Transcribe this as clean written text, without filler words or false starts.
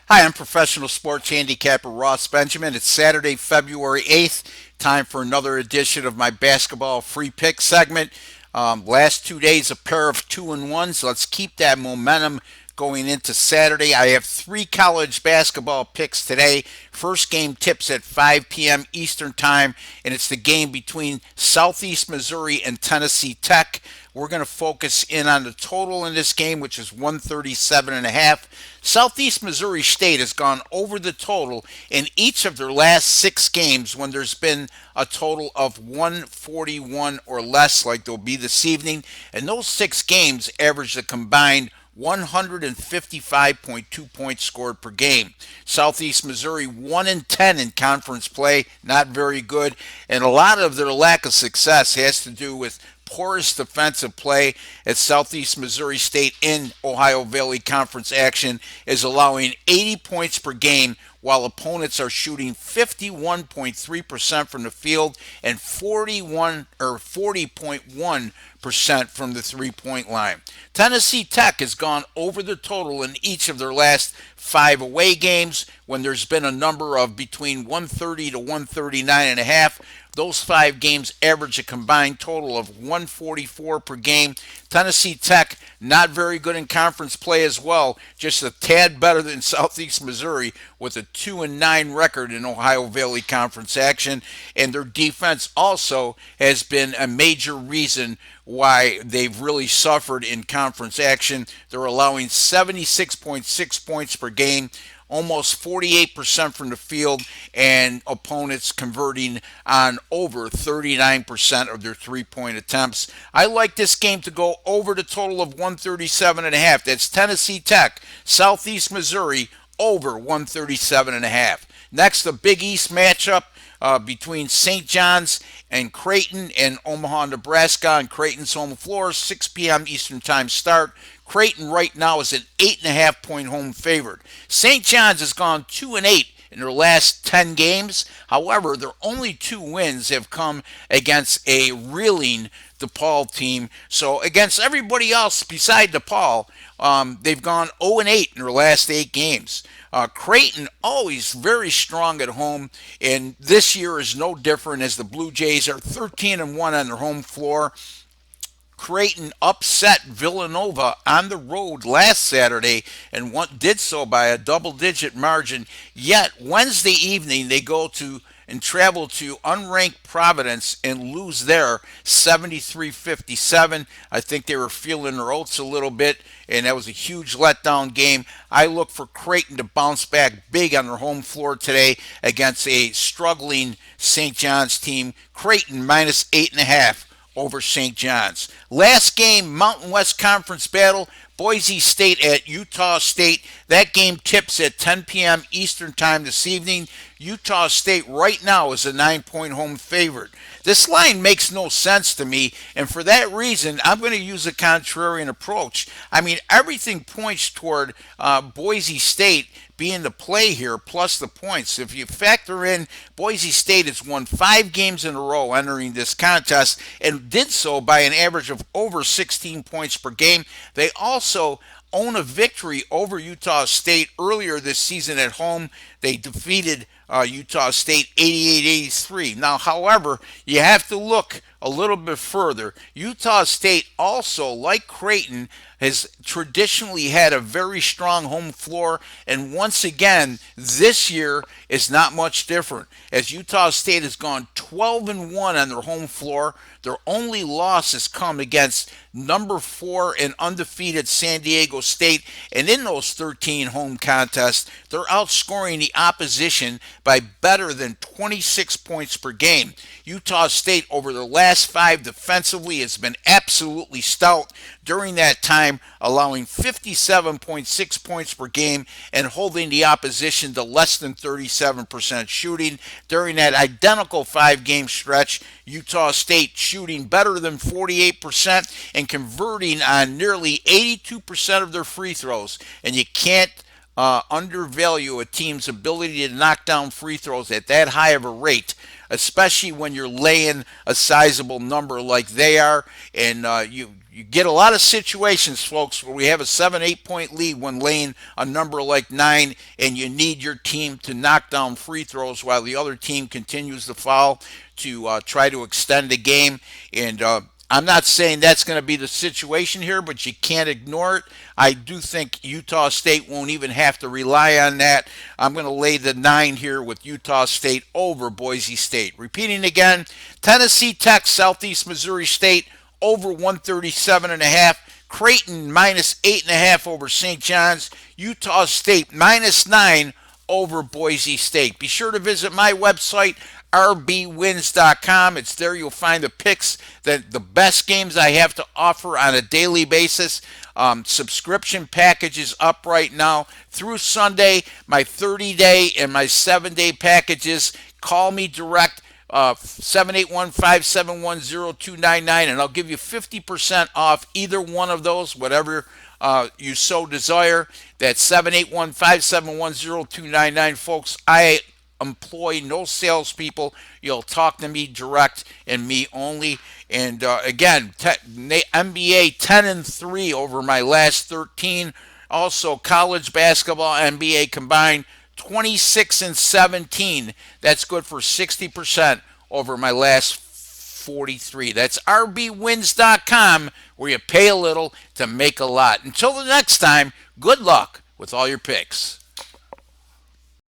Hi, I'm professional sports handicapper Ross Benjamin. It's Saturday, February 8th. Time for another edition of my basketball free pick segment. Last 2 days, a pair of 2-1s. Let's keep that momentum going into Saturday. I have three college basketball picks today. First game tips at 5 p.m. Eastern Time, and it's the game between Southeast Missouri and Tennessee Tech. We're going to focus in on the total in this game, which is 137.5. Southeast Missouri State has gone over the total in each of their last six games when there's been a total of 141 or less, like there'll be this evening. And those six games averaged a combined 155.2 points scored per game. Southeast Missouri 1 and 10 in conference play, not very good, and a lot of their lack of success has to do with porous defensive play at Southeast Missouri State in Ohio Valley Conference action is allowing 80 points per game while opponents are shooting 51.3% from the field and 40.1% from the three-point line. Tennessee Tech has gone over the total in each of their last five away games when there's been a number of between 130 to 139 and a half. Those five games average a combined total of 144 per game. Tennessee Tech, not very good in conference play as well, just a tad better than Southeast Missouri with a 2-9 record in Ohio Valley Conference action. And their defense also has been a major reason why they've really suffered in conference action. They're allowing 76.6 points per game, almost 48% from the field, and opponents converting on over 39% of their three-point attempts. I like this game to go over the total of 137.5. That's Tennessee Tech, Southeast Missouri, over 137.5. Next, the Big East matchup between St. John's and Creighton in Omaha, Nebraska, on Creighton's home floor, 6 p.m. Eastern Time start. Creighton right now is an 8.5-point home favorite. St. John's has gone 2-8 in their last 10 games. However, their only two wins have come against a reeling DePaul team. So against everybody else beside DePaul, they've gone 0-8 in their last 8 games. Creighton always very strong at home, and this year is no different as the Blue Jays are 13-1 on their home floor. Creighton upset Villanova on the road last Saturday and did so by a double-digit margin. Yet Wednesday evening they go to and travel to unranked Providence and lose there 73-57. I think they were feeling their oats a little bit, and that was a huge letdown game. I look for Creighton to bounce back big on their home floor today against a struggling St. John's team. Creighton minus 8.5 over St. John's. Last game, Mountain West Conference battle, Boise State at Utah State. That game tips at 10 p.m. Eastern Time this evening. Utah State right now is a 9-point home favorite. This line makes no sense to me, and for that reason, I'm going to use a contrarian approach. I mean, everything points toward Boise State being the play here, plus the points. If you factor in Boise State has won 5 games in a row entering this contest and did so by an average of over 16 points per game. They also own a victory over Utah State earlier this season at home. They defeated Utah State 88-83. Now, however, you have to look a little bit further. Utah State also, like Creighton, has traditionally had a very strong home floor, and once again, this year is not much different, as Utah State has gone 12-1 on their home floor. Their only loss has come against number 4 and undefeated San Diego State, and in those 13 home contests, they're outscoring the opposition by better than 26 points per game. Utah State over their last 5 defensively has been absolutely stout during that time, allowing 57.6 points per game and holding the opposition to less than 37% shooting. During that identical 5-game stretch, Utah State shooting better than 48% and converting on nearly 82% of their free throws. And you can't undervalue a team's ability to knock down free throws at that high of a rate, especially when you're laying a sizable number like they are, and you get a lot of situations, folks, where we have a 7, 8 point lead when laying a number like 9, and you need your team to knock down free throws while the other team continues to foul to try to extend the game. And I'm not saying that's going to be the situation here, but you can't ignore it. I do think Utah State won't even have to rely on that. I'm going to lay the 9 here with Utah State over Boise State. Repeating again, Tennessee Tech, Southeast Missouri State over 137.5. Creighton minus 8.5 over St. John's. Utah State minus 9 over Boise State. Be sure to visit my website, rbwins.com. It's there you'll find the picks, the best games I have to offer on a daily basis. Subscription package is up right now through Sunday. My 30-day and my 7-day packages. Call me direct. 781-571-0299, and I'll give you 50% off either one of those, whatever you so desire. That's 781-571-0299, folks. I employ no salespeople. You'll talk to me direct and me only. And again, NBA 10-3 over my last 13. Also, college basketball, NBA combined 26-17. That's good for 60% over my last 43. That's rbwins.com, where you pay a little to make a lot. Until the next time, good luck with all your picks.